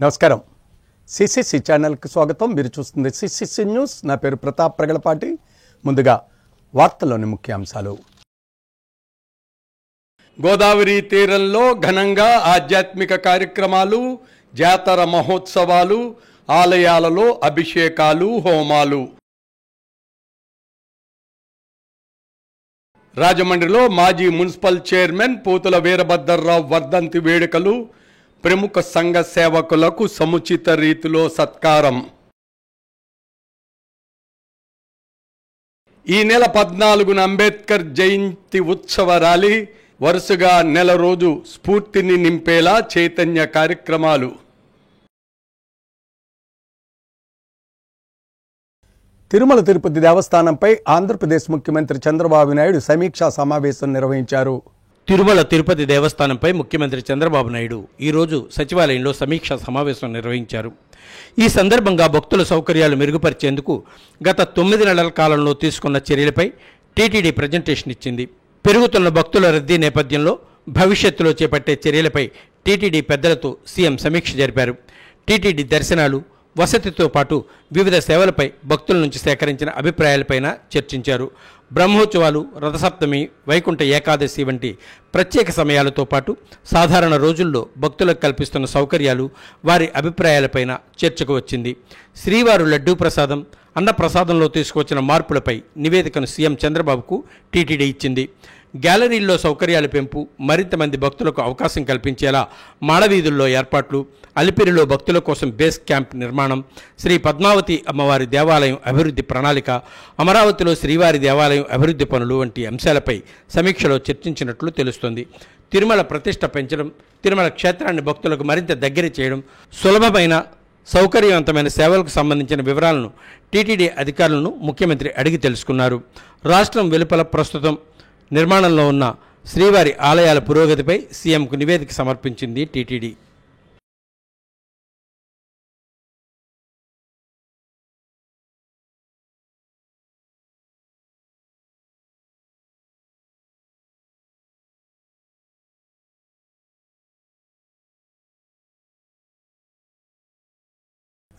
నమస్కారం. సిసిసి ఛానల్కి స్వాగతం. మీరు చూస్తుంది సిసిసి న్యూస్. నా పేరు ప్రతాప్ ప్రగలపాటి. ముందుగా వార్తల్లోని ముఖ్యాంశాలు. గోదావరి తీరంలో ఘనంగా ఆధ్యాత్మిక కార్యక్రమాలు, జాతర మహోత్సవాలు, ఆలయాలలో అభిషేకాలు, హోమాలు. రాజమండ్రిలో మాజీ మున్సిపల్ చైర్మన్ పోతుల వీరభద్రరావు వర్ధంతి వేడుకలు, ప్రముఖ సంఘ సేవకులకు సముచిత రీతిలో సత్కారం. ఈ నెల 14న అంబేద్కర్ జయంతి ఉత్సవ ర్యాలీ. వరుసగా నెల రోజు స్ఫూర్తిని నింపేలా చైతన్య కార్యక్రమాలు. తిరుమల తిరుపతి దేవస్థానంపై ఆంధ్రప్రదేశ్ ముఖ్యమంత్రి చంద్రబాబు నాయుడు సమీక్షా సమావేశం నిర్వహించారు. తిరుమల తిరుపతి దేవస్థానంపై ముఖ్యమంత్రి చంద్రబాబు నాయుడు ఈరోజు సచివాలయంలో సమీక్షా సమావేశం నిర్వహించారు. ఈ సందర్భంగా భక్తుల సౌకర్యాలు మెరుగుపరిచేందుకు గత 9 నెలల కాలంలో తీసుకున్న చర్యలపై టీటీడీ ప్రజెంటేషన్ ఇచ్చింది. పెరుగుతున్న భక్తుల రద్దీ నేపథ్యంలో భవిష్యత్తులో చేపట్టే చర్యలపై టీటీడీ పెద్దలతో సీఎం సమీక్ష జరిపారు. టీటీడీ దర్శనాలు, వసతితో పాటు వివిధ సేవలపై భక్తుల నుంచి సేకరించిన అభిప్రాయాలపైన చర్చించారు. బ్రహ్మోత్సవాలు, రథసప్తమి, వైకుంఠ ఏకాదశి వంటి ప్రత్యేక సమయాలతో పాటు సాధారణ రోజుల్లో భక్తులకు కల్పిస్తున్న సౌకర్యాలు, వారి అభిప్రాయాలపైన చర్చకు వచ్చింది. శ్రీవారు లడ్డూ ప్రసాదం, అన్నప్రసాదంలో తీసుకువచ్చిన మార్పులపై నివేదికను సీఎం చంద్రబాబుకు టీటీడీ ఇచ్చింది. గ్యాలరీల్లో సౌకర్యాల పెంపు, మరింత మంది భక్తులకు అవకాశం కల్పించేలా మాడవీధుల్లో ఏర్పాట్లు, అలిపిరిలో భక్తుల కోసం బేస్ క్యాంప్ నిర్మాణం, శ్రీ పద్మావతి అమ్మవారి దేవాలయం అభివృద్ధి ప్రణాళిక, అమరావతిలో శ్రీవారి దేవాలయం అభివృద్ధి పనులు వంటి అంశాలపై సమీక్షలో చర్చించినట్లు తెలుస్తోంది. తిరుమల ప్రతిష్ట పెంచడం, తిరుమల క్షేత్రాన్ని భక్తులకు మరింత దగ్గర చేయడం, సులభమైన సౌకర్యవంతమైన సేవలకు సంబంధించిన వివరాలను టీటీడీ అధికారులను ముఖ్యమంత్రి అడిగి తెలుసుకున్నారు. రాష్ట్రం వెలుపల ప్రస్తుతం నిర్మాణంలో ఉన్న శ్రీవారి ఆలయాల పురోగతిపై సీఎంకు నివేదిక సమర్పించింది టీటీడీ.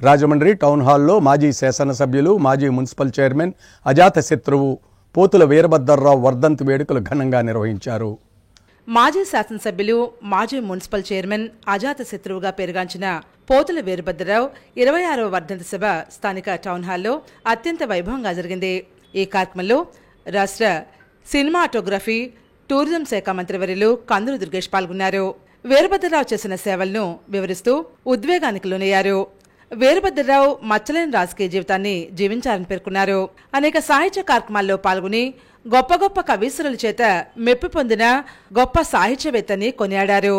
రాజమండ్రి టౌన్ హాల్లో మాజీ శాసనసభ్యులు, మాజీ మున్సిపల్ చైర్మన్, అజాతశత్రువు పోతుల వీరభద్రరావు వర్ధంతి వేడుకలు ఘనంగా నిర్వహించారు. మాజీ శాసనసభ్యులు, మాజీ మున్సిపల్ చైర్మన్, అజాతశత్రువుగా పేరుగాంచిన పోతుల వీరభద్రరావు 26వ వర్ధంతి సభ స్థానిక టౌన్ హాల్లో అత్యంత వైభవంగా జరిగింది. ఈ కార్యక్రమంలో రాష్ట్ర సినిమాటోగ్రఫీ, టూరిజం శాఖ మంత్రివర్యులు కందులు దుర్గేష్ పాల్గొన్నారు. వీరభద్రరావు చేసిన సేవలను వివరిస్తూ ఉద్వేగానికి లోనయ్యారు. వీరభద్రరావు మచ్చలేని రాజకీయ జీవితాన్ని జీవించారని పేర్కొన్నారు. అనేక సాహిత్య కార్యక్రమాల్లో పాల్గొని గొప్ప గొప్ప కవీశ్వరుల చేత మెప్పు పొందిన గొప్ప సాహిత్యవేత్తని కొనియాడారు.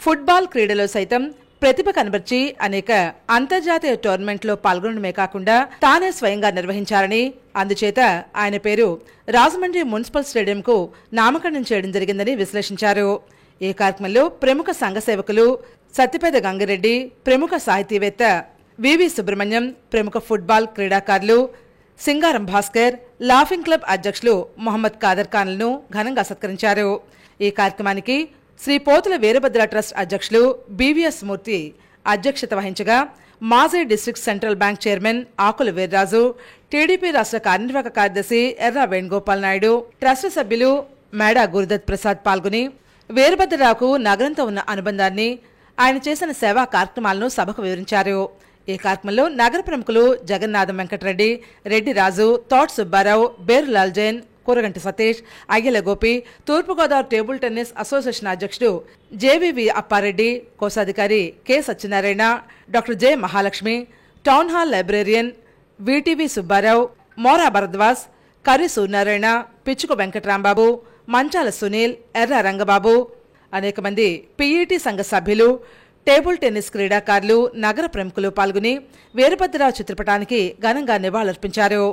ఫుట్బాల్ క్రీడలో సైతం ప్రతిభ కనబర్చి అనేక అంతర్జాతీయ టోర్నమెంట్లో పాల్గొనడమే కాకుండా తానే స్వయంగా నిర్వహించారని, అందుచేత ఆయన పేరు రాజమండ్రి మున్సిపల్ స్టేడియంకు నామకరణం చేయడం జరిగిందని విశ్లేషించారు. ఈ కార్యక్రమంలో ప్రముఖ సంఘ సేవకులు సత్తిపేద గంగిరెడ్డి, ప్రముఖ సాహితీవేత్త వివి సుబ్రహ్మణ్యం, ప్రముఖ ఫుట్బాల్ క్రీడాకారులు సింగారం భాస్కర్, లాఫింగ్ క్లబ్ అధ్యక్షులు మొహమ్మద్ ఖాదర్ ఖాన్లను ఘనంగా సత్కరించారు. ఈ కార్యక్రమానికి శ్రీ పోతుల వీరభద్ర ట్రస్ట్ అధ్యక్షులు బీవీఎస్ మూర్తి అధ్యక్షత వహించగా, మాజీ డిస్ట్రిక్ట్ సెంట్రల్ బ్యాంక్ చైర్మన్ ఆకుల వీర్రాజు, టీడీపీ రాష్ట్ర కార్యనిర్వాహక కార్యదర్శి ఎర్ర వేణుగోపాల్ నాయుడు, ట్రస్ట్ సభ్యులు మేడా గురుదత్ ప్రసాద్ పాల్గొని వీరభద్రరావుకు నగరంతో ఉన్న అనుబంధాన్ని, ఆయన చేసిన సేవా కార్యక్రమాలను సభకు వివరించారు. ఈ కార్యక్రమంలో నగర ప్రముఖులు Jagannatham Venkatareddy, Reddy Raju, Thota Subbarao, Berulal Jain, Kuraganti Satish, Ayyala Gopi, Thurpu Godavari table tennis association అధ్యక్షుడు జేవీవి అప్పారెడ్డి, కోశాధికారి K Satyanarayana, doctor J Mahalakshmi, town hall librarian VTV Subbarao, Mora Bharadwaj, Karri Suryanarayana, Pichuku Venkatarambabu, Manchala Sunil, Erra Rangababu, అనేక మంది పీఈటీ సంఘ సభ్యులు, టేబుల్ టెన్నిస్ క్రీడాకారులు, నగర ప్రముఖులు పాల్గొని వీరభద్రరావు చిత్రపటానికి ఘనంగా నివాళులర్పించారు.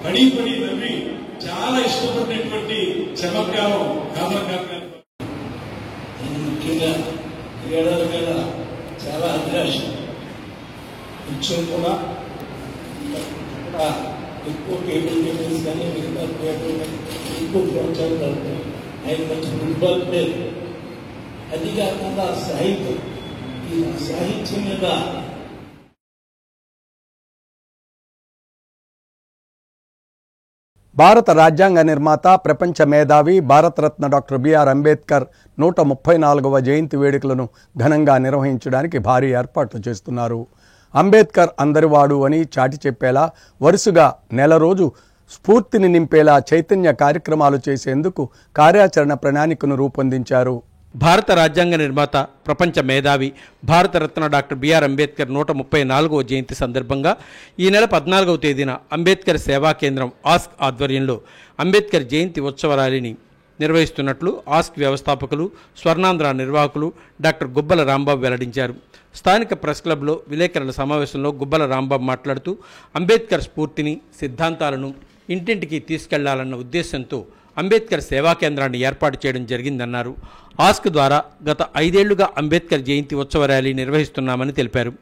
పడి పడి నవ్వి చాలా ఇష్టపడినటువంటి చమత్కారం నేను ముఖ్యంగా క్రీడల మీద చాలా అభిలాషం నిత్యం కూడా ఎక్కువ టేబుల్ టెన్నిస్ కానీ మిగతా క్రీడలు ఎక్కువ ప్రోత్సాహపడతాయి. ఆయన మంచి ఫుట్బాల్ ప్లేయర్. అది కాకుండా సాహిత్యం, ఈ సాహిత్యం మీద భారత రాజ్యాంగ నిర్మాత, ప్రపంచ మేధావి, భారతరత్న డాక్టర్ బిఆర్ అంబేద్కర్ 134వ జయంతి వేడుకలను ఘనంగా నిర్వహించడానికి భారీ ఏర్పాట్లు చేస్తున్నారు. అంబేద్కర్ అందరివాడు అని చాటి చెప్పేలా వరుసగా నెల రోజు స్ఫూర్తిని నింపేలా చైతన్య కార్యక్రమాలు చేసేందుకు కార్యాచరణ ప్రణాళికను రూపొందించారు. భారత రాజ్యాంగ నిర్మాత, ప్రపంచ మేధావి, భారతరత్న డాక్టర్ బిఆర్ అంబేద్కర్ 134వ జయంతి సందర్భంగా ఈ నెల 14వ తేదీన అంబేద్కర్ సేవా కేంద్రం ఆస్క్ ఆధ్వర్యంలో అంబేద్కర్ జయంతి ఉత్సవ ర్యాలీని నిర్వహిస్తున్నట్లు ఆస్క్ వ్యవస్థాపకులు, స్వర్ణాంధ్ర నిర్వాహకులు డాక్టర్ గుబ్బల రాంబాబు వెల్లడించారు. స్థానిక ప్రెస్ క్లబ్లో విలేకరుల సమావేశంలో గుబ్బల రాంబాబు మాట్లాడుతూ అంబేద్కర్ స్ఫూర్తిని, సిద్ధాంతాలను ఇంటింటికి తీసుకెళ్లాలన్న ఉద్దేశంతో అంబేద్కర్ సేవా కేంద్రాన్ని ఏర్పాటు చేయడం జరిగిందన్నారు. ఆస్క్ ద్వారా గత 5 ఏళ్లుగా అంబేద్కర్ జయంతి ఉత్సవ ర్యాలీ నిర్వహిస్తున్నామని తెలిపారు.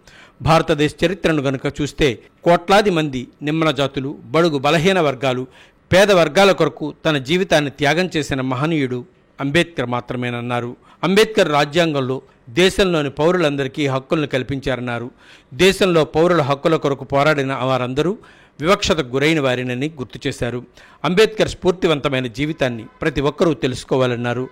భారతదేశ చరిత్రను గనుక చూస్తే కోట్లాది మంది నిమ్మల జాతులు, బడుగు బలహీన వర్గాలు, పేద వర్గాల కొరకు తన జీవితాన్ని త్యాగం చేసిన మహనీయుడు అంబేద్కర్ మాత్రమేనన్నారు. అంబేద్కర్ రాజ్యాంగంలో దేశంలోని పౌరులందరికీ హక్కులను కల్పించారన్నారు. దేశంలో పౌరుల హక్కుల కొరకు పోరాడిన వారందరూ వివక్షతకు గురైన వారినని గుర్తు చేశారు. అంబేద్కర్ స్ఫూర్తివంతమైన జీవితాన్ని ప్రతి ఒక్కరూ తెలుసుకోవాలన్నారు.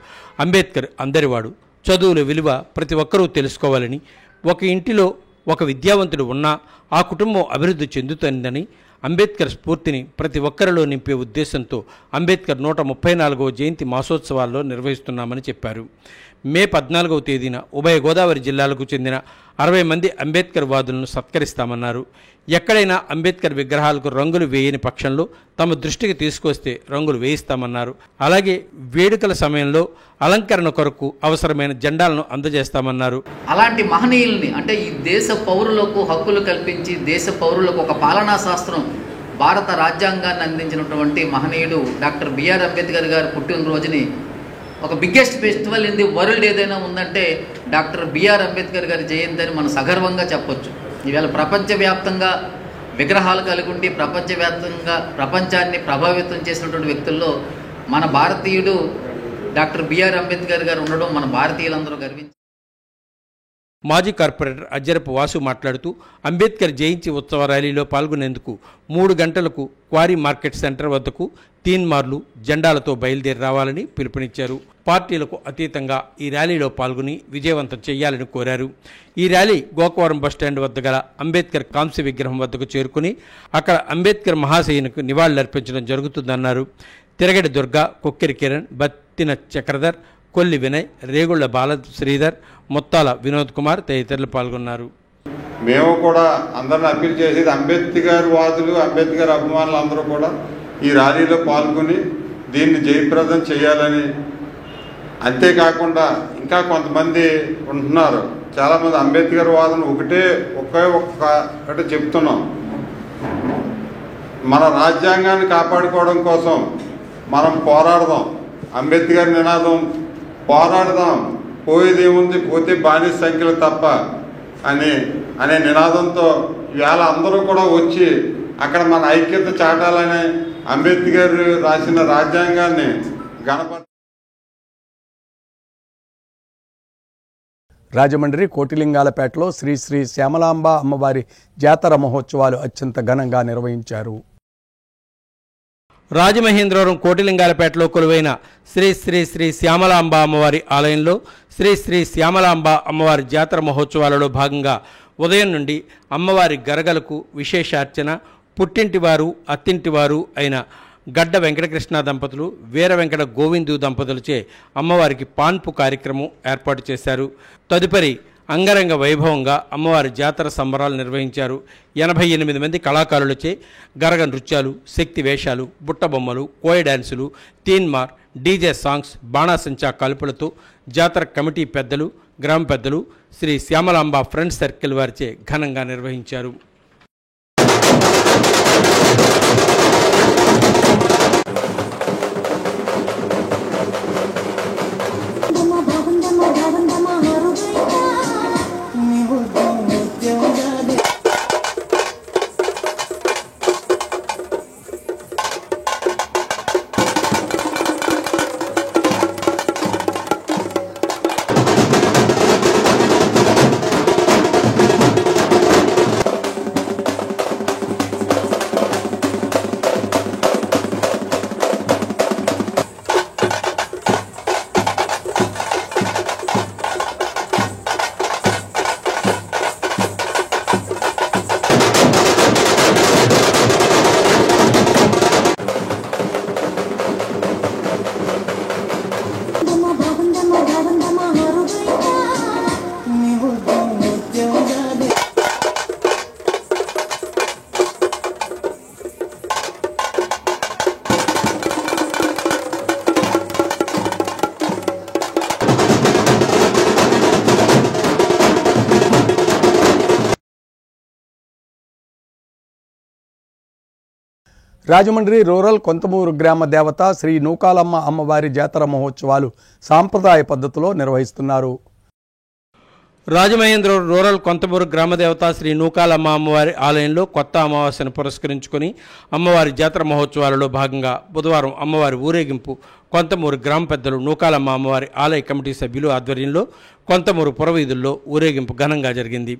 అంబేద్కర్ అందరివాడు, చదువుల విలువ ప్రతి ఒక్కరూ తెలుసుకోవాలని, ఒక ఇంటిలో ఒక విద్యావంతుడు ఉన్నా ఆ కుటుంబం అభివృద్ధి చెందుతుందని, అంబేద్కర్ స్ఫూర్తిని ప్రతి ఒక్కరిలో నింపే ఉద్దేశంతో అంబేద్కర్ 134వ జయంతి మాసోత్సవాల్లో నిర్వహిస్తున్నామని చెప్పారు. మే 14వ తేదీన ఉభయ గోదావరి జిల్లాలకు చెందిన 60 మంది అంబేద్కర్ వాదులను సత్కరిస్తామన్నారు. ఎక్కడైనా అంబేద్కర్ విగ్రహాలకు రంగులు వేయని పక్షంలో తమ దృష్టికి తీసుకొస్తే రంగులు వేయిస్తామన్నారు. అలాగే వేడుకల సమయంలో అలంకరణ కొరకు అవసరమైన జెండాలను అందజేస్తామన్నారు. అలాంటి మహనీయుల్ని, అంటే ఈ దేశ పౌరులకు హక్కులు కల్పించి దేశ పౌరులకు ఒక పాలనా శాస్త్రం, భారత రాజ్యాంగాన్ని అందించినటువంటి మహనీయుడు డాక్టర్ బిఆర్ అంబేద్కర్ గారు పుట్టినరోజుని ఒక biggest festival in the world ఏదైనా ఉందంటే డాక్టర్ బిఆర్ అంబేద్కర్ గారి జయంతి అని మనం సగర్వంగా చెప్పొచ్చు. ఈవేళ ప్రపంచవ్యాప్తంగా విగ్రహాలు కలిగి ఉండి ప్రపంచవ్యాప్తంగా ప్రపంచాన్ని ప్రభావితం చేసినటువంటి వ్యక్తుల్లో మన భారతీయుడు డాక్టర్ బిఆర్ అంబేద్కర్ గారు ఉండడం మన భారతీయులందరూ గర్వించారు. మాజీ కార్పొరేటర్ అజ్జరపు వాసు మాట్లాడుతూ అంబేద్కర్ జయంతి ఉత్సవ ర్యాలీలో పాల్గొనేందుకు 3 గంటలకు క్వారీ మార్కెట్ సెంటర్ వద్దకు తీన్మార్లు, జెండాలతో బయలుదేరి రావాలని పిలుపునిచ్చారు. పార్టీలకు అతీతంగా ఈ ర్యాలీలో పాల్గొని విజయవంతం చేయాలని కోరారు. ఈ ర్యాలీ గోకవరం బస్టాండ్ వద్ద గల అంబేద్కర్ కాంస్య విగ్రహం వద్దకు చేరుకుని అక్కడ అంబేద్కర్ మహాశయునికి నివాళులర్పించడం జరుగుతుందన్నారు. తిరగడి దుర్గా, కొక్కిరి కిరణ్, బత్తిన చక్రధర్, కొల్లి వినయ్, రేగుళ్ల బాల శ్రీధర్, మొత్తాల వినోద్ కుమార్ తదితరులు పాల్గొన్నారు. మేము కూడా అందరిని అప్పీల్ చేసేది అంబేద్కర్ వాదులు, అంబేద్కర్ అభిమానులు అందరూ కూడా ఈ ర్యాలీలో పాల్గొని దీన్ని జయప్రదం చేయాలని, అంతేకాకుండా ఇంకా కొంతమంది ఉంటున్నారు, చాలామంది అంబేద్కర్ వాదులు ఒక్కటి చెప్తున్నాం, మన రాజ్యాంగాన్ని కాపాడుకోవడం కోసం మనం పోరాడదాం, అంబేద్కర్ నినాదం పోరాడదాం, పోయేదేముంది పోతే బానిస సంఖ్యలు తప్ప అనే నినాదంతో ఇవాళ అందరూ కూడా వచ్చి అక్కడ మన ఐక్యత చాటాలని అంబేద్కర్ రాసిన రాజ్యాంగాన్ని రాజమండ్రి కోటిలింగాలపేటలో శ్రీ శ్రీ శ్యామలాంబ అమ్మవారి జాతర మహోత్సవాలు అత్యంత ఘనంగా నిర్వహించారు. రాజమహేంద్రవరం కోటిలింగాలపేటలో కొలువైన శ్రీ శ్రీ శ్రీ శ్యామలాంబ అమ్మవారి ఆలయంలో శ్రీ శ్రీ శ్యామలాంబ అమ్మవారి జాతర మహోత్సవాలలో భాగంగా ఉదయం నుండి అమ్మవారి గరగలకు విశేషార్చన, పుట్టింటివారు అత్తింటివారు అయిన గడ్డ వెంకటకృష్ణ దంపతులు, వీర వెంకట గోవిందు దంపతులచే అమ్మవారికి పాన్పు కార్యక్రమం ఏర్పాటు చేశారు. తదుపరి అంగరంగ వైభవంగా అమ్మవారి జాతర సంబరాలు నిర్వహించారు. 88 మంది కళాకారులచే గరగ నృత్యాలు, శక్తి వేషాలు, బుట్టబొమ్మలు, కోయ డ్యాన్సులు, తీన్మార్, డీజే సాంగ్స్, బాణాసంచా కాల్పులతో జాతర కమిటీ పెద్దలు, గ్రామ పెద్దలు, శ్రీ శ్యామలాంబ ఫ్రెండ్స్ సర్కిల్ వారిచే ఘనంగా నిర్వహించారు. రాజమండ్రి రూరల్ కొంతమూరు గ్రామ దేవత శ్రీ నూకాలమ్మ అమ్మవారి జాతర మహోత్సవాలు సాంప్రదాయ పద్ధతిలో నిర్వహిస్తున్నారు. రాజమహేంద్ర రూరల్ కొంతమూరు గ్రామదేవత శ్రీ నూకాలమ్మ అమ్మవారి ఆలయంలో కొత్త అమావాస్యను పురస్కరించుకొని అమ్మవారి జాతర మహోత్సవాలలో భాగంగా బుధవారం అమ్మవారి ఊరేగింపు కొంతమూరు గ్రామ పెద్దలు నూకాలమ్మ అమ్మవారి ఆలయ కమిటీ సభ్యులు ఆధ్వర్యంలో కొంతమూరు పురవీధుల్లో ఊరేగింపు ఘనంగా జరిగింది.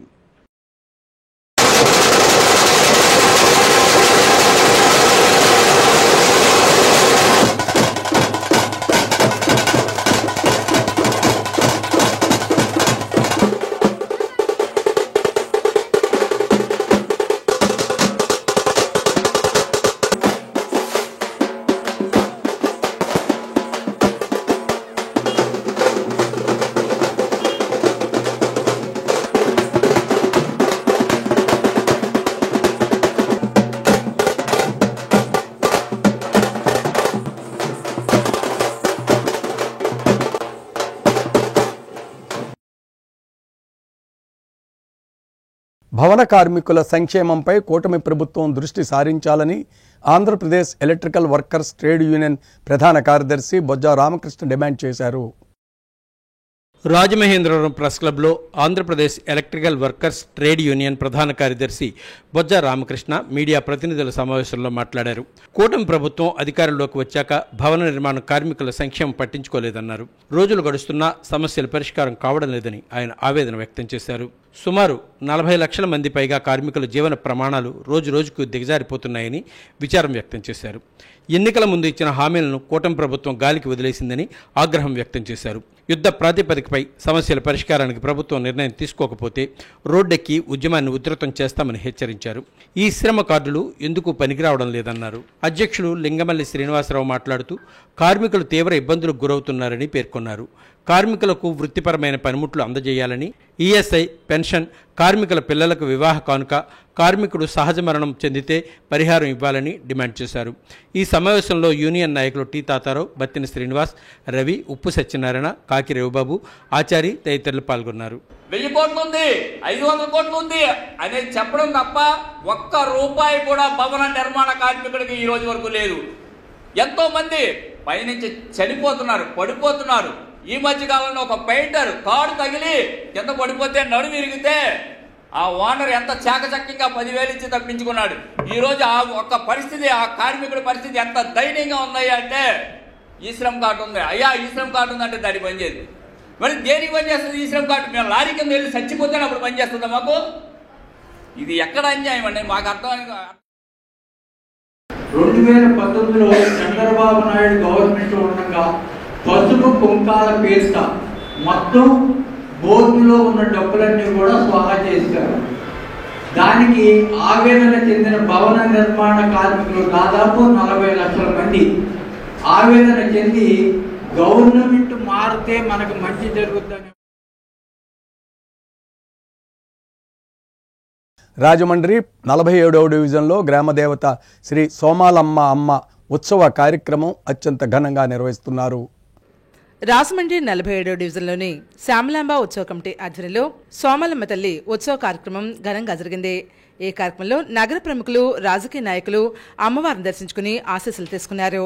భవన కార్మికుల సంక్షేమంపై కూటమి ప్రభుత్వం దృష్టి సారించాలని Andhra Pradesh electrical workers trade union ప్రధాన కార్యదర్శి బొజ్జా రామకృష్ణ డిమాండ్ చేశారు. రాజమహేంద్రవరం ప్రెస్ క్లబ్లో Andhra Pradesh electrical workers trade union ప్రధాన కార్యదర్శి బొజ్జా రామకృష్ణ మీడియా ప్రతినిధుల సమావేశంలో మాట్లాడారు. కూటమి ప్రభుత్వం అధికారంలోకి వచ్చాక భవన నిర్మాణ కార్మికుల సంక్షేమం పట్టించుకోలేదన్నారు. రోజులు గడుస్తున్నా సమస్యలు పరిష్కారం కావడం లేదని ఆయన ఆవేదన వ్యక్తం చేశారు. సుమారు 40 లక్షల మంది పైగా కార్మికుల జీవన ప్రమాణాలు రోజురోజుకు దిగజారిపోతున్నాయని విచారం వ్యక్తం చేశారు. ఎన్నికల ముందు ఇచ్చిన హామీలను కూటమి ప్రభుత్వం గాలికి వదిలేసిందని ఆగ్రహం వ్యక్తం చేశారు. యుద్ధ ప్రాతిపదికపై సమస్యల పరిష్కారానికి ప్రభుత్వం నిర్ణయం తీసుకోకపోతే రోడ్డెక్కి ఉద్యమాన్ని ఉధృతం చేస్తామని హెచ్చరించారు. ఈ శ్రమ కార్డులు ఎందుకు పనికిరావడం లేదన్నారు. అధ్యక్షులు లింగమల్లి శ్రీనివాసరావు మాట్లాడుతూ కార్మికులు తీవ్ర ఇబ్బందులకు గురవుతున్నారని పేర్కొన్నారు. కార్మికులకు వృత్తిపరమైన పనిముట్లు అందజేయాలని, ఈఎస్ఐ, పెన్షన్, కార్మికుల పిల్లలకు వివాహ కానుక, కార్మికుడు సహజ మరణం చెందితే పరిహారం ఇవ్వాలని డిమాండ్ చేశారు. ఈ సమావేశంలో యూనియన్ నాయకులు టి తాతారావు, బత్తిని శ్రీనివాస్, రవి, ఉప్పు సత్యనారాయణ, కాకి రవిబాబు, ఆచారి తదితరులు పాల్గొన్నారు. 1000 కోట్లు ఉంది, 500 కోట్లు ఉంది అనేది చెప్పడం తప్ప ఒక్క రూపాయి కూడా భవన నిర్మాణ కార్మికుడికి ఈ రోజు వరకు లేదు. ఎంతో మంది పైనుంచి చనిపోతున్నారు, పడిపోతున్నారు. ఈ మధ్య కాలంలో ఒక పెయింటర్ కారు తగిలి కింద పడిపోతే నడుము విరిగితే ఆ ఓనర్ ఎంత చాకచక్యంగా 10,000 ఇచ్చి తప్పించుకున్నాడు. ఈ రోజు ఆ ఒక్క పరిస్థితి, ఆ కార్మికుడి పరిస్థితి ఎంత దయనీయంగా ఉన్నాయి అంటే, ఈ శ్రమ్ కార్డు ఉంది, అయ్యా ఈ శ్రమ్ కార్డు ఉందంటే దానికి పనిచేది. మరి దేనికి పనిచేస్తుంది ఈ శ్రమ్ కార్డు? మేము లారీ కింద వెళ్ళి చచ్చిపోతే అప్పుడు పనిచేస్తుందా మాకు? ఇది ఎక్కడ అన్యాయం అండి? మాకు అర్థం. 2019లో చంద్రబాబు నాయుడు గవర్నమెంట్ ఉండగా పసుపు కుంకాల పేస్ట మొత్తం బోర్డులో ఉన్న డబ్బులన్నీ కూడా స్వాహా చేశారు. దానికి ఆవేదన చెందిన భవన నిర్మాణ కార్మికులు దాదాపు 40 లక్షల మంది ఆవేదన చెంది గవర్నమెంట్ మారితే మనకు మంచి జరుగుతుందని. రాజమండ్రి 47వ డివిజన్లో గ్రామదేవత శ్రీ సోమాలమ్మ అమ్మ ఉత్సవ కార్యక్రమం అత్యంత ఘనంగా నిర్వహిస్తున్నారు. రాజమండ్రి 47వ డివిజన్లోని శ్యామలాంబ ఉత్సవ కమిటీ ఆధ్వర్యంలో సోమాలమ్మ తల్లి ఉత్సవ కార్యక్రమం ఘనంగా జరిగింది. ఈ కార్యక్రమంలో నగర ప్రముఖులు, రాజకీయ నాయకులు అమ్మవారిని దర్శించుకుని ఆశీస్సులు తీసుకున్నారు.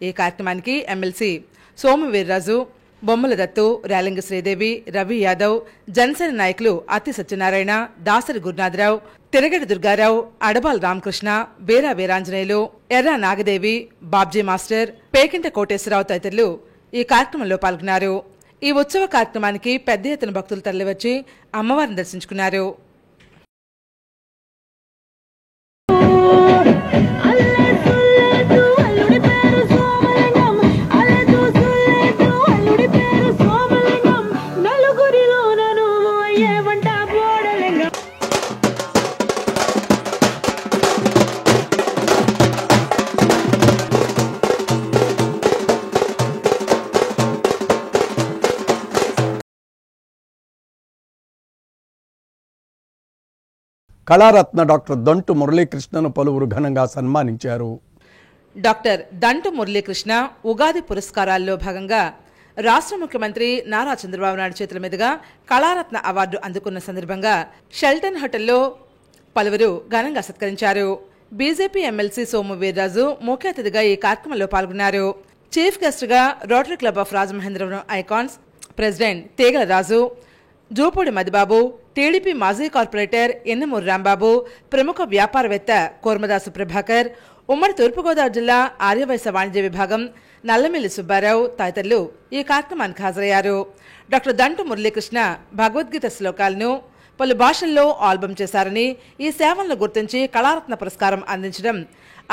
ఈ కార్యక్రమానికి ఎమ్మెల్సీ సోము వీర్రాజు, బొమ్మల దత్తు, రేలంగి శ్రీదేవి, రవి యాదవ్, జనసేన నాయకులు అత్తి సత్యనారాయణ, దాసరి గురునాథరావు, తిరగడి దుర్గారావు, అడబాల్ రామకృష్ణ, బీరా వీరాంజనేయులు, ఎర్రా నాగదేవి, బాబ్జీ మాస్టర్, పేకింట కోటేశ్వరరావు తదితరులు ఈ కార్యక్రమంలో పాల్గొన్నారు. ఈ ఉత్సవ కార్యక్రమానికి పెద్ద ఎత్తున భక్తులు తరలివచ్చి అమ్మవారిని దర్శించుకున్నారు. కళారత్న డాక్టర్ దంటు మురళీకృష్ణను పలువురు ఘనంగా సన్మానించారు. డాక్టర్ దంటు మురళీకృష్ణ ఉగాది పురస్కారాల్లో భాగంగా రాష్ట్ర ముఖ్యమంత్రి నారా చంద్రబాబు నాయుడు చేతుల మీదుగా కళారత్న అవార్డు అందుకున్న సందర్భంగా షెల్టన్ హోటల్లో పలువురు ఘనంగా సత్కరించారు. బీజేపీ ఎమ్మెల్సీ సోము వీర్రాజు ముఖ్య అతిథిగా ఈ కార్యక్రమంలో పాల్గొన్నారు. చీఫ్ గెస్ట్గా rotary club of Rajamahendravaram icons president తీగల రాజు, జూపూడి మదిబాబు, టీడీపీ మాజీ కార్పొరేటర్ ఎన్నమూరు రాంబాబు, ప్రముఖ వ్యాపారవేత్త కోర్మదాసు ప్రభాకర్, ఉమ్మడి తూర్పుగోదావరి జిల్లా ఆర్యవైశ్య వాణిజ్య విభాగం నల్లమిల్లి సుబ్బారావు తదితరులు ఈ కార్యక్రమానికి హాజరయ్యారు. డాక్టర్ దంటు మురళీకృష్ణ భగవద్గీత శ్లోకాలను పలు భాషల్లో ఆల్బమ్ చేశారని, ఈ సేవలను గుర్తించి కళారత్న పురస్కారం అందించడం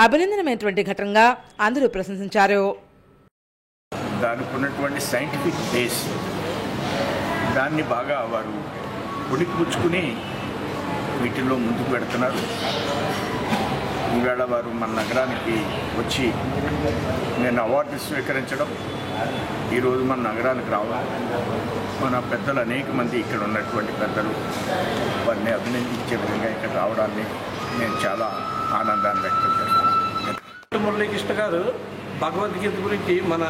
అభినందనమైనటువంటి ఘటనగా అందరూ ప్రశంసించారు. దానికి ఉన్నటువంటి సైంటిఫిక్ బేస్ దాన్ని బాగా వారు పుచ్చుకుని వీటిల్లో ముందుకు పెడుతున్నారు. ఈవేళ వారు మన నగరానికి వచ్చి నేను అవార్డు స్వీకరించడం, ఈరోజు మన నగరానికి రావడం, మన పెద్దలు అనేక మంది ఇక్కడ ఉన్నటువంటి పెద్దలు వారిని అభినందించే విధంగా ఇక్కడ రావడాన్ని నేను చాలా ఆనందాన్ని వ్యక్తం చేస్తున్నాను. మురళీకృష్ణ గారు భగవద్గీత గురించి మన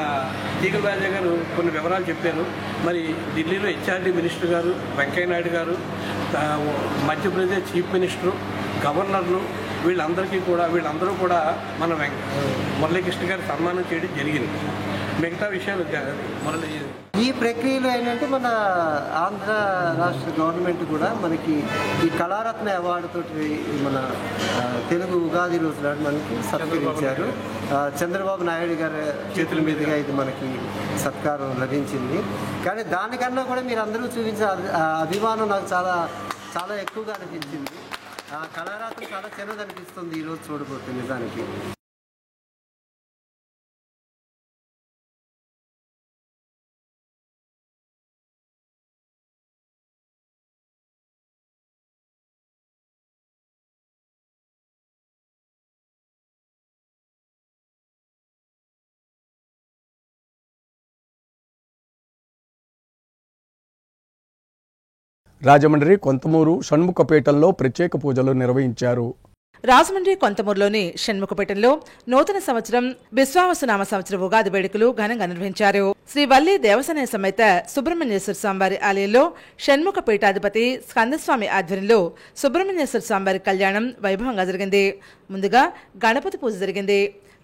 తీగల రాజా గారు కొన్ని వివరాలు చెప్పారు. మరి ఢిల్లీలో హెచ్ఆర్డీ మినిస్టర్ గారు, వెంకయ్య నాయుడు గారు, మధ్యప్రదేశ్ చీఫ్ మినిస్టరు, గవర్నర్లు వీళ్ళందరూ కూడా మన మురళీకృష్ణ గారి సన్మానం చేయడం జరిగింది. మిగతా విషయాలు ఈ ప్రక్రియలో ఏంటంటే మన ఆంధ్ర రాష్ట్ర గవర్నమెంట్ కూడా మనకి ఈ కళారత్న అవార్డుతో మన తెలుగు ఉగాది రోజు నాడు మనకి సత్కరించారు. చంద్రబాబు నాయుడు గారి చేతుల మీదుగా ఇది మనకి సత్కారం లభించింది. కానీ దానికన్నా కూడా మీరు అందరూ చూపించే అభిమానం నాకు చాలా చాలా ఎక్కువగా అనిపించింది. కళారత్న చాలా చిన్నదనిపిస్తుంది ఈరోజు చూడబోతే నిజానికి. రాజమండ్రి కొంతమూరు షణ్ముఖపేటల్లో ప్రత్యేక పూజలు నిర్వహించారు. రాజమండ్రి కొంతమూరులోని షణ్ముఖపేటలో నూతన సంవత్సరం విశ్వావసునామ సంవత్సర ఉగాది వేడుకలు ఘనంగా నిర్వహించారు. శ్రీ వల్లి దేవసేన సమేత సుబ్రహ్మణ్యేశ్వర స్వామివారి ఆలయంలో షణ్ముఖ పీఠాధిపతి స్కందస్వామి ఆధ్వర్యంలో సుబ్రహ్మణ్యేశ్వర స్వామివారి కళ్యాణం వైభవంగా జరిగింది. ముందుగా గణపతి పూజ జరిగింది.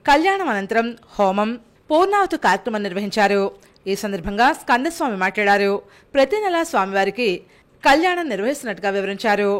కళ్యాణం అనంతరం హోమం, పూర్ణావతి కార్యక్రమం నిర్వహించారు. ఈ సందర్భంగా స్కందస్వామి మాట్లాడారు. ప్రతి నెల స్వామివారికి కళ్యాణం నిర్వహిస్తున్నట్టుగా వివరించారు.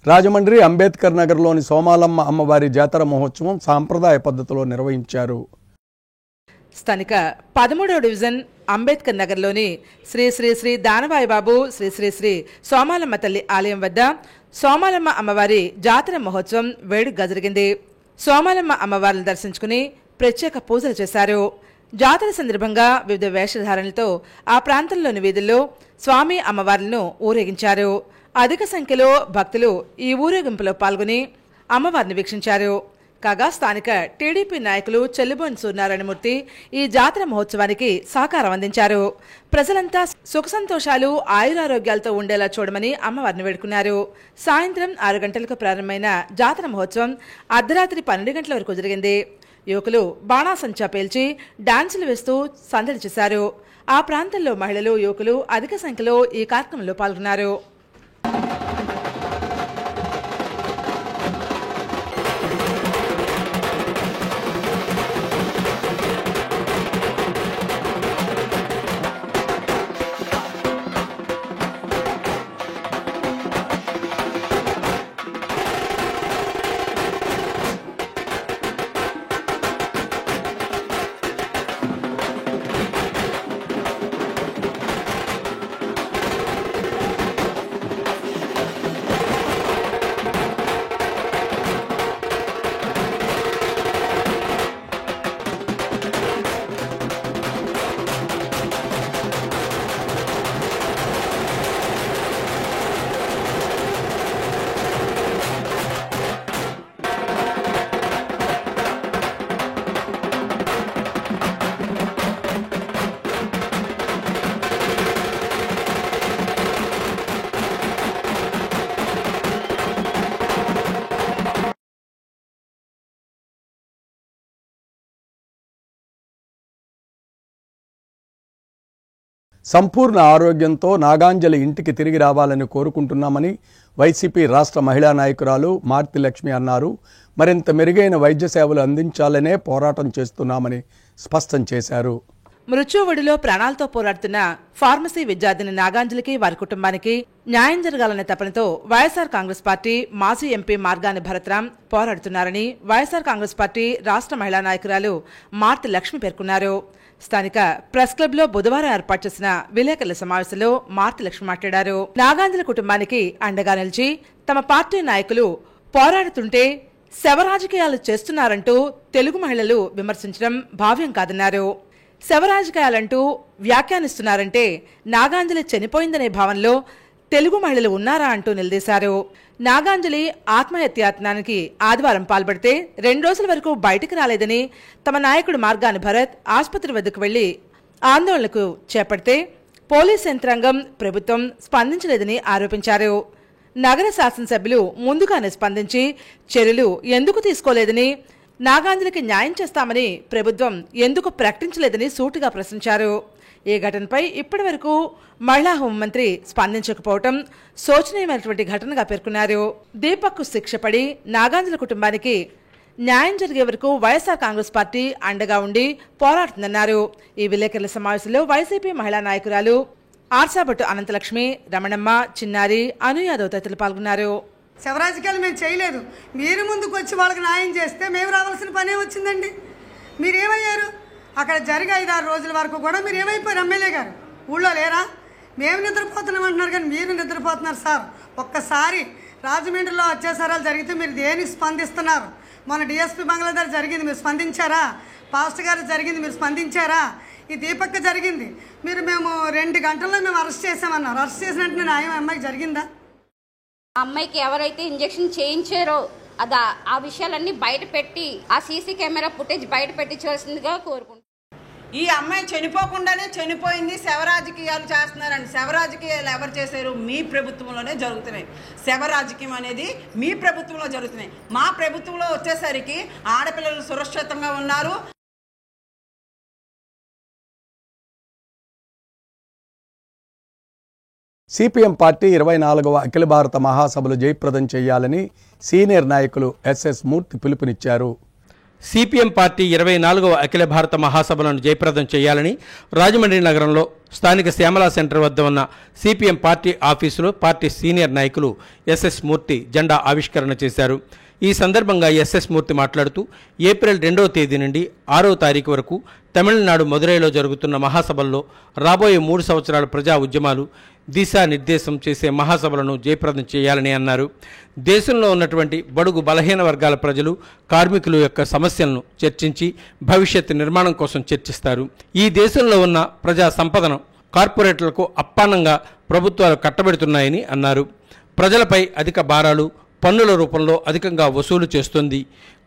రాజమండ్రి అంబేద్కర్ నగర్లోని సోమాలమ్మ అమ్మవారి జాతర మహోత్సవం సాంప్రదాయ పద్ధతిలో నిర్వహించారు. స్థానిక 13వ డివిజన్ అంబేద్కర్ నగర్లోని శ్రీ శ్రీ శ్రీ దానవాయిబాబు శ్రీ శ్రీ శ్రీ సోమాలమ్మ తల్లి ఆలయం వద్ద సోమాలమ్మ అమ్మవారి జాతర మహోత్సవం వేడుకగా జరిగింది. సోమాలమ్మ అమ్మవారిని దర్శించుకుని ప్రత్యేక పూజలు చేశారు. జాతర సందర్భంగా వివిధ వేషధారణలతో ఆ ప్రాంతంలోని వీధుల్లో స్వామి అమ్మవార్లను ఊరేగించారు. అధిక సంఖ్యలో భక్తులు ఈ ఊరేగింపులో పాల్గొని అమ్మవారిని వీక్షించారు. కాగా స్థానిక టీడీపీ నాయకులు చెల్లిబోని సూర్యనారాయణమూర్తి ఈ జాతర మహోత్సవానికి సహకారం అందించారు. ప్రజలంతా సుఖ సంతోషాలు ఆయురారోగ్యాలతో ఉండేలా చూడమని అమ్మవారిని వేడుకున్నారు. సాయంత్రం 6 గంటలకు ప్రారంభమైన జాతర మహోత్సవం అర్ధరాత్రి 12 గంటల వరకు జరిగింది. యువకులు బాణాసంచా పేల్చి డాన్సులు వేస్తూ సందడి చేశారు. ఆ ప్రాంతంలో మహిళలు, యువకులు అధిక సంఖ్యలో ఈ కార్యక్రమంలో పాల్గొన్నారు. సంపూర్ణ ఆరోగ్యంతో నాగాంజలి ఇంటికి తిరిగి రావాలని కోరుకుంటున్నామని వైసీపీ రాష్ట్ర మహిళా నాయకురాలు మార్తి లక్ష్మి అన్నారు. మరింత మెరుగైన వైద్య సేవలు అందించాలనే పోరాటం చేస్తున్నామని స్పష్టం చేశారు. మృత్యువుడిలో ప్రాణాలతో పోరాడుతున్న ఫార్మసీ విద్యార్థిని నాగాంజలికి వారి కుటుంబానికి న్యాయం జరగాలనే తపనతో వైఎస్ఆర్ కాంగ్రెస్ పార్టీ మాజీ ఎంపీ మార్గాని భరత్రాం పోరాడుతున్నారని వైఎస్ఆర్ కాంగ్రెస్ పార్టీ రాష్ట్ర మహిళా నాయకురాలు మార్తి లక్ష్మి పేర్కొన్నారు. స్థానిక ప్రెస్ క్లబ్ లో బుధవారం ఏర్పాటు చేసిన విలేకరుల సమావేశంలో మార్తి లక్ష్మి మాట్లాడారు. నాగాంజలి కుటుంబానికి అండగా నిలిచి తమ పార్టీ నాయకులు పోరాడుతుంటే శవ రాజకీయాలు చేస్తున్నారంటూ తెలుగు మహిళలు విమర్శించడం భావ్యం కాదన్నారు. శవ రాజకీయాలంటూ వ్యాఖ్యానిస్తున్నారంటే నాగాంజలి చనిపోయిందనే భావనలో తెలుగు మహిళలు ఉన్నారా అంటూ నిలదీశారు. నాగాంజలి ఆత్మహత్యాయత్నానికి ఆదివారం పాల్పడితే 2 రోజుల వరకు బయటికి రాలేదని తమ నాయకుడు మార్గాని భరత్ ఆసుపత్రి వద్దకు వెళ్లి ఆందోళనకు చేపడితే పోలీస్ యంత్రాంగం ప్రభుత్వం స్పందించలేదని ఆరోపించారు. నగర శాసనసభ్యులు ముందుగానే స్పందించి చర్యలు ఎందుకు తీసుకోలేదని, నాగాంజలికి న్యాయం చేస్తామని ప్రభుత్వం ఎందుకు ప్రకటించలేదని సూటిగా ప్రశ్నించారు. ఈ ఘటనపై ఇప్పటి వరకు మహిళా హోంమంత్రి స్పందించకపోవడం శోచనీయమైనటువంటి ఘటనగా పేర్కొన్నారు. దీపక్కు శిక్ష పడి నాగాంజలి కుటుంబానికి న్యాయం జరిగే వరకు వైఎస్ఆర్ కాంగ్రెస్ పార్టీ అండగా ఉండి పోరాడుతుందన్నారు. ఈ విలేకరుల సమావేశంలో వైసీపీ మహిళా నాయకురాలు ఆర్సాబట్టు అనంతలక్ష్మి, రమణమ్మ, చిన్నారి, అను యాదవ్ తదితరులు పాల్గొన్నారు. శవరాజకీయాలు మేము చేయలేదు. మీరు ముందుకు వచ్చి వాళ్ళకి న్యాయం చేస్తే మేము రావాల్సిన పనే వచ్చిందండి. మీరేమయ్యారు? అక్కడ జరిగే 5-6 రోజుల వరకు కూడా మీరు ఏమైపోయారు? ఎమ్మెల్యే గారు ఊళ్ళో లేరా? మేము నిద్రపోతున్నాం అంటున్నారు కానీ మీరు నిద్రపోతున్నారు సార్. ఒక్కసారి రాజమండ్రిలో అత్యాచారాలు జరిగితే మీరు దేనికి స్పందిస్తున్నారు? మన డిఎస్పీ బంగ్లా దగ్గర జరిగింది, మీరు స్పందించారా? పాస్టర్ గారు జరిగింది, మీరు స్పందించారా? ఈ దీపక్ జరిగింది, మేము 2 గంటల్లో మేము అరెస్ట్ చేసామన్నారు. అరెస్ట్ చేసినట్టు న్యాయం అమ్మాయికి జరిగిందా? అమ్మాయికి ఎవరైతే ఇంజెక్షన్ చేయించారో ఆ విషయాలన్నీ బయట పెట్టి ఆ సీసీ కెమెరా ఫుటేజ్ బయట పెట్టించవలసిందిగా కోరుకుంటున్నాను. ఈ అమ్మాయి చనిపోకుండానే చనిపోయింది, శవ రాజకీయాలు చేస్తున్నారండి. శవ రాజకీయాలు ఎవరు చేశారు? మీ ప్రభుత్వంలోనే జరుగుతున్నాయి. శవ రాజకీయం అనేది మీ ప్రభుత్వంలో జరుగుతున్నాయి. మా ప్రభుత్వంలో వచ్చేసరికి ఆడపిల్లలు సురక్షితంగా ఉన్నారు. సిపిఎం పార్టీ 24వ అఖిల భారత మహాసభలు జయప్రదం చేయాలని సీనియర్ నాయకులు ఎస్ఎస్ మూర్తి పిలుపునిచ్చారు. సిపిఎం పార్టీ 24వ అఖిల భారత మహాసభలను జయప్రదం చేయాలని రాజమండ్రి నగరంలో స్థానిక శ్యామలా సెంటర్ వద్ద ఉన్న సిపిఎం పార్టీ ఆఫీసులో పార్టీ సీనియర్ నాయకులు ఎస్ఎస్ మూర్తి జెండా ఆవిష్కరణ చేశారు. ఈ సందర్భంగా ఎస్ఎస్ మూర్తి మాట్లాడుతూ ఏప్రిల్ 2వ తేదీ నుండి 6వ తారీఖు వరకు తమిళనాడు మదురైలో జరుగుతున్న మహాసభల్లో రాబోయే 3 సంవత్సరాల ప్రజా ఉద్యమాలు దిశానిర్దేశం చేసే మహాసభలను జయప్రదం చేయాలని అన్నారు. దేశంలో ఉన్నటువంటి బడుగు బలహీన వర్గాల ప్రజలు, కార్మికుల యొక్క సమస్యలను చర్చించి భవిష్యత్తు నిర్మాణం కోసం చర్చిస్తారు. ఈ దేశంలో ఉన్న ప్రజా సంపదను కార్పొరేట్లకు అప్పానంగా ప్రభుత్వాలు కట్టబెడుతున్నాయని అన్నారు. ప్రజలపై అధిక భారాలు, పన్నుల రూపంలో అధికంగా వసూలు చేస్తుంది.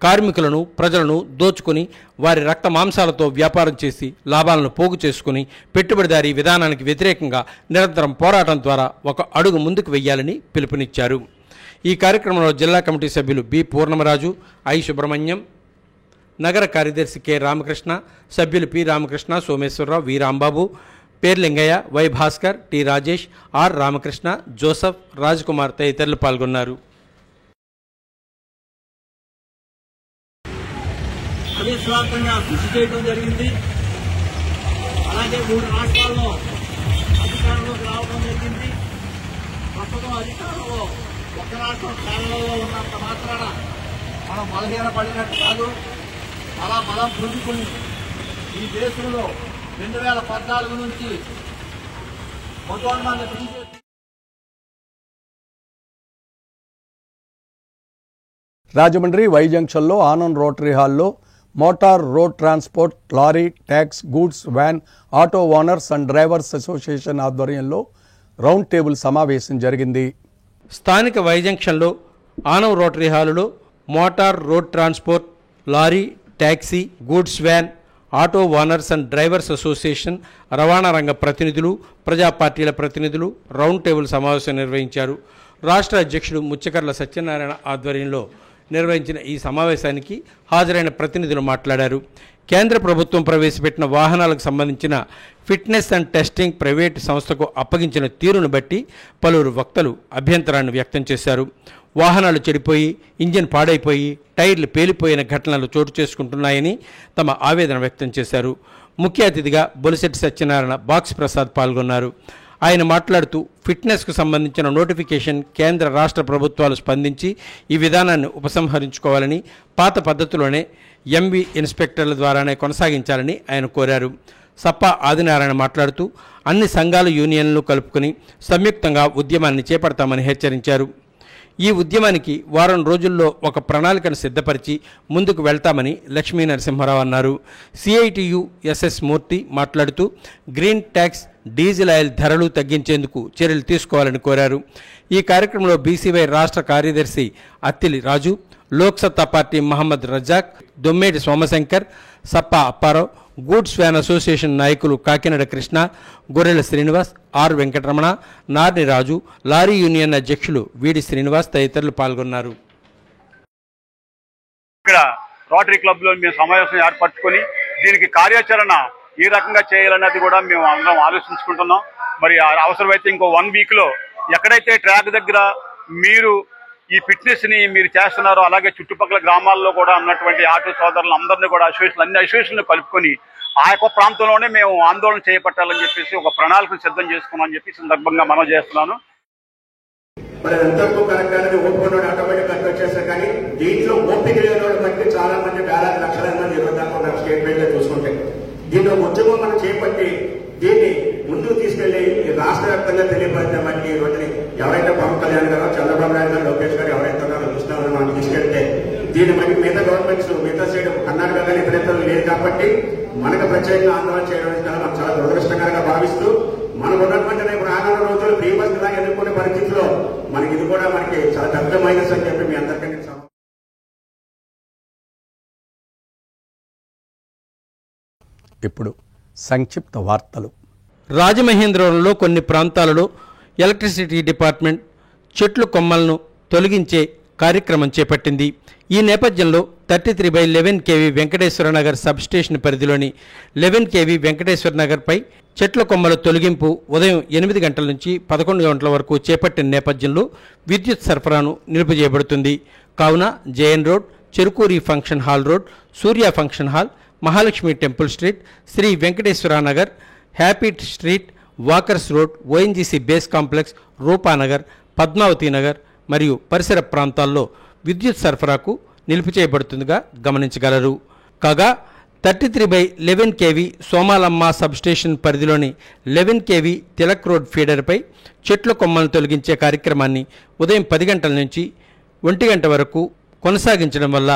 కార్మికులను, ప్రజలను దోచుకుని వారి రక్త మాంసాలతో వ్యాపారం చేసి లాభాలను పోగు చేసుకుని పెట్టుబడిదారీ విధానానికి వ్యతిరేకంగా నిరంతరం పోరాటం ద్వారా ఒక అడుగు ముందుకు వెయ్యాలని పిలుపునిచ్చారు. ఈ కార్యక్రమంలో జిల్లా కమిటీ సభ్యులు బి పూర్ణమరాజు, ఐ సుబ్రహ్మణ్యం, నగర కార్యదర్శి కె రామకృష్ణ, సభ్యులు P Ramakrishna, Someswararao, V Rambabu, Perlingaiah, Y Bhaskar, T Rajesh, R Ramakrishna, Joseph, Rajkumar తదితరులు పాల్గొన్నారు. అవిశ్వాసంగా కృషి చేయడం జరిగింది. అలాగే 3 రాష్ట్రాల్లో అధికారంలోకి రావడం జరిగింది. ప్రస్తుతం అధికారంలో ఒక రాష్ట్రం కేరళలో ఉన్నంత మాత్రాన మనం బలహీన పడినట్టు కాదు. అలా బలం పుంజుకుని ఈ దేశంలో 2014 నుంచి మతోన్మాన్ని తీసేసి రాజమండ్రి వై జంక్షన్లో ఆనంద్ రోటరీ హాల్లో motor road transport, lorry, tax, goods van, auto owners and drivers association ఆధ్వర్యంలో రౌండ్ టేబుల్ సమావేశం జరిగింది. స్థానిక వై జంక్షన్లో ఆనంద్ రోటరీ హాలులో motor road transport, lorry, taxi, goods van, auto owners and drivers association, రవాణా రంగ ప్రతినిధులు, ప్రజా పార్టీల ప్రతినిధులు రౌండ్ టేబుల్ సమావేశం నిర్వహించారు. రాష్ట్ర అధ్యక్షుడు ముచ్చకర్ల సత్యనారాయణ ఆధ్వర్యంలో నిర్వహించిన ఈ సమావేశానికి హాజరైన ప్రతినిధులు మాట్లాడారు. కేంద్ర ప్రభుత్వం ప్రవేశపెట్టిన వాహనాలకు సంబంధించిన ఫిట్నెస్ అండ్ టెస్టింగ్ ప్రైవేటు సంస్థకు అప్పగించిన తీరును బట్టి పలువురు వక్తలు అభ్యంతరాన్ని వ్యక్తం చేశారు. వాహనాలు చెడిపోయి, ఇంజిన్ పాడైపోయి, టైర్లు పేలిపోయిన ఘటనలు చోటు చేసుకుంటున్నాయని తమ ఆవేదన వ్యక్తం చేశారు. ముఖ్య అతిథిగా బొలిశెట్టి సత్యనారాయణ బాక్స్ ప్రసాద్ పాల్గొన్నారు. ఆయన మాట్లాడుతూ ఫిట్నెస్కు సంబంధించిన నోటిఫికేషన్ కేంద్ర రాష్ట్ర ప్రభుత్వాలు స్పందించి ఈ విధానాన్ని ఉపసంహరించుకోవాలని, పాత పద్ధతిలోనే ఎంవి ఇన్స్పెక్టర్ల ద్వారానే కొనసాగించాలని ఆయన కోరారు. సప్పా ఆదినారాయణ మాట్లాడుతూ అన్ని సంఘాల యూనియన్లు కలుపుకొని సంయుక్తంగా ఉద్యమాన్ని చేపడతామని హెచ్చరించారు. ఈ ఉద్యమానికి వారం రోజుల్లో ఒక ప్రణాళికను సిద్ధపరిచి ముందుకు వెళ్తామని లక్ష్మీ నరసింహారావు అన్నారు. సిఐటియు ఎస్ఎస్ మూర్తి మాట్లాడుతూ గ్రీన్ ట్యాక్స్, డీజిల్ ఆయిల్ ధరలు తగ్గించేందుకు చర్యలు తీసుకోవాలని కోరారు. ఈ కార్యక్రమంలో బీసీవై రాష్ట్ర కార్యదర్శి Attili Raju, Loksatta party Mohammed Razak, Dommeti Somashankar, Sappa Apparao, goods van association నాయకులు Kakinada Krishna, Gorrela Srinivas, R Venkataramana, Narni Raju, lorry union అధ్యక్షులు వీడి శ్రీనివాస్ తదితరులు పాల్గొన్నారు. ఇక్కడ రోటరీ క్లబ్లో మేము సమావేశం ఏర్పరచుకొని దీనికి కార్యాచరణ ఏ రకంగా చేయాలన్నది కూడా మేము అందరం ఆలోచించుకుంటున్నాం. మరి అవసరమైతే ఇంకో 1 వీక్లో ఎక్కడైతే ట్రాక్ దగ్గర మీరు ఈ ఫిట్నెస్ని మీరు చేస్తున్నారో అలాగే చుట్టుపక్కల గ్రామాల్లో కూడా ఉన్నటువంటి ఆటో సోదరులు అందరినీ కూడా అన్ని అసోసియేషన్లు కలుపుకొని ఆ యొక్క ప్రాంతంలోనే మేము ఆందోళన చేపట్టాలని చెప్పేసి ఒక ప్రణాళికను సిద్ధం చేసుకున్నామని చెప్పి సందర్భంగా మనం చేస్తున్నాను. మరి ఎంతవరకు కరెక్ట్ అనేది ఓపుకున్నాడు ఆటోమేటిక్ కరెక్ట్ వచ్చేస్తారు. కానీ దీంట్లో ఓపిక లేని బట్టి చాలా మంది వేలాది లక్షల మంది ఇవ్వదాకా స్టేట్మెంట్ లో చూసుకుంటే దీంట్లో ఉద్యమం మనం చేపట్టి దీన్ని ముందుకు తీసుకెళ్లి రాష్ట్ర వ్యాప్తంగా తెలియపరిచామని ఈ రోజుని ఎవరైతే పవన్ కళ్యాణ్ గారు, చంద్రబాబు నాయుడు గారు, లోకేష్ గారు ఎవరైతే ఉన్నారో చూస్తున్నారో మనం తీసుకెళ్తే దీన్ని మనకి మిగతా గవర్నమెంట్స్ మిగతా స్టేట్ కర్ణాటక కానీ ఇతరేతలు లేదు కాబట్టి మనకు ప్రత్యేకంగా ఆందోళన చేయడం మనం చాలా దురదృష్టకరంగా భావిస్తూ మనకు ఉన్నటువంటి ఇప్పుడు ఆనంద రోజులు ఫ్రీ బస్ ఇలా ఎదుర్కొనే పరిస్థితిలో మనకి ఇది కూడా మనకి చాలా పెద్ద మైనస్ అని చెప్పి మీ అందరికీ ఇప్పుడు సంక్షిప్త వార్తలు. రాజమహేంద్రవరంలో కొన్ని ప్రాంతాలలో ఎలక్ట్రిసిటీ డిపార్ట్మెంట్ చెట్లు కొమ్మలను తొలగించే కార్యక్రమం చేపట్టింది. ఈ నేపథ్యంలో 33/11 kV వెంకటేశ్వర నగర్ సబ్స్టేషన్ పరిధిలోని 11 kV వెంకటేశ్వర నగర్పై చెట్ల కొమ్మల తొలగింపు ఉదయం 8 గంటల నుంచి 11 గంటల వరకు చేపట్టిన నేపథ్యంలో విద్యుత్ సరఫరాను నిలిపివేయబడుతుంది. కావున JN road, Cherukuri function hall road, Surya function hall, Mahalakshmi temple street, Shri Venkateswara Nagar, happy street, walkers road, ONGC base complex, Rupanagar, Padmavathi Nagar మరియు పరిసర ప్రాంతాల్లో విద్యుత్ సరఫరాకు నిలిపి చేయబడుతుందిగా గమనించగలరు. కాగా 33/11 kV సోమాలమ్మ సబ్స్టేషన్ పరిధిలోని 11 kV తిలక్ రోడ్ ఫీడర్పై చెట్ల కొమ్మలను తొలగించే కార్యక్రమాన్ని ఉదయం 10 గంటల నుంచి 1 గంట వరకు కొనసాగించడం వల్ల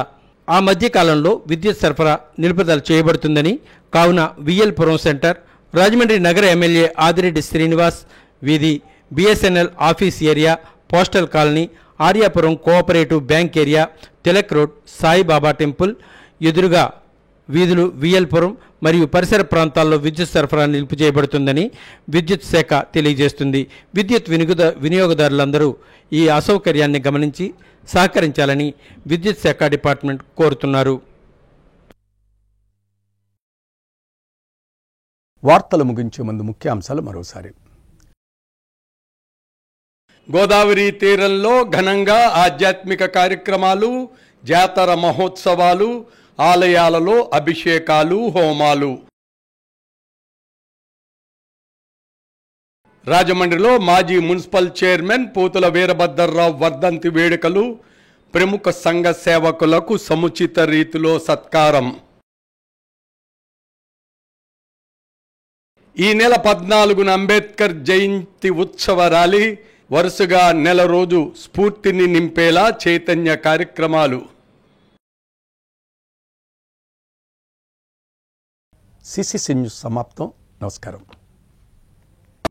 ఆ మధ్యకాలంలో విద్యుత్ సరఫరా నిలుపుదల చేయబడుతుందని, కావున విఎల్పురం సెంటర్, రాజమండ్రి నగర ఎమ్మెల్యే ఆదిరెడ్డి శ్రీనివాస్ వీధి, BSNL office area, postal colony, Aryapuram cooperative bank area, Tilak road, Saibaba temple ఎదురుగా వీధులు, విఎల్పురం మరియు పరిసర ప్రాంతాల్లో విద్యుత్ సరఫరా నిలుపు చేయబడుతుందని విద్యుత్ శాఖ తెలియజేస్తుంది. విద్యుత్ వినియోగదారులందరూ ఈ అసౌకర్యాన్ని గమనించి సహకరించాలని విద్యుత్ శాఖ డిపార్ట్మెంట్ కోరుతున్నారు. వార్తలు ముగించే ముందు ముఖ్యాంశాలు మరోసారి. గోదావరి తీరంలో ఘనంగా ఆధ్యాత్మిక కార్యక్రమాలు, జాతర మహోత్సవాలు, ఆలయాలలో అభిషేకాలు, హోమాలు. రాజమండ్రిలో మాజీ మున్సిపల్ చైర్మన్ పూతుల వీరభద్రరావు వర్ధంతి వేడుకలు, ప్రముఖ సంఘ సేవకులకు సముచిత రీతిలో సత్కారం. ఈ నెల 14న అంబేద్కర్ జయంతి ఉత్సవ ర్యాలీ, వరుసగా నెల రోజు స్ఫూర్తిని నింపేలా చైతన్య కార్యక్రమాలు. సిసిసి న్యూస్ సమాప్తం. నమస్కారం.